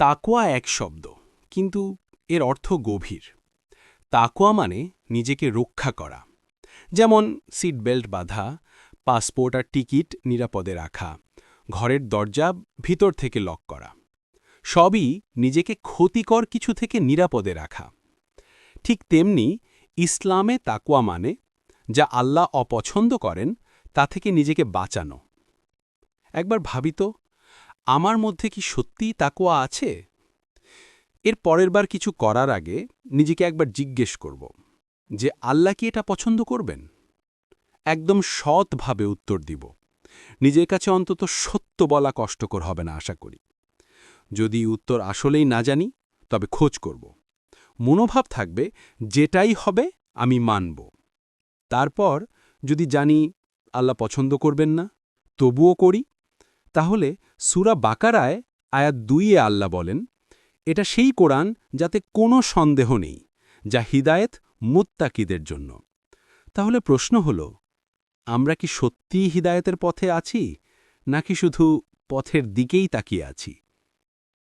তাকওয়া এক শব্দ, কিন্তু এর অর্থ গভীর। তাকওয়া মানে নিজেকে রক্ষা করা, যেমন সিট বেল্ট বাঁধা, পাসপোর্ট আর টিকিট নিরাপদে রাখা, ঘরের দরজা ভিতর থেকে লক করা। সবই নিজেকে ক্ষতিকর কিছু থেকে নিরাপদে রাখা। ঠিক তেমনি ইসলামে তাকওয়া মানে যা আল্লাহ অপছন্দ করেন তা থেকে নিজেকে বাঁচানো। একবার ভাবিত, আমার মধ্যে কি সত্যিই তাকওয়া আছে? এর পরের বার কিছু করার আগে নিজেকে একবার জিজ্ঞেস করব যে আল্লাহ কি এটা পছন্দ করবেন। একদম সৎভাবে উত্তর দিব। নিজের কাছে অন্তত সত্য বলা কষ্টকর হবে না আশা করি। যদি উত্তর আসলেই না জানি, তবে খোঁজ করব। মনোভাব থাকবে যেটাই হবে আমি মানব। তারপর যদি জানি আল্লাহ পছন্দ করবেন না, তবুও করি, তাহলে সূরা বাকারায় আয়াত 2-এ আল্লাহ বলেন, এটা সেই কোরআন যাতে কোনো সন্দেহ নেই, যা হিদায়েত মুত্তাকিদের জন্য। তাহলে প্রশ্ন হল, আমরা কি সত্যিই হিদায়েতের পথে আছি, নাকি শুধু পথের দিকেই তাকিয়ে আছি?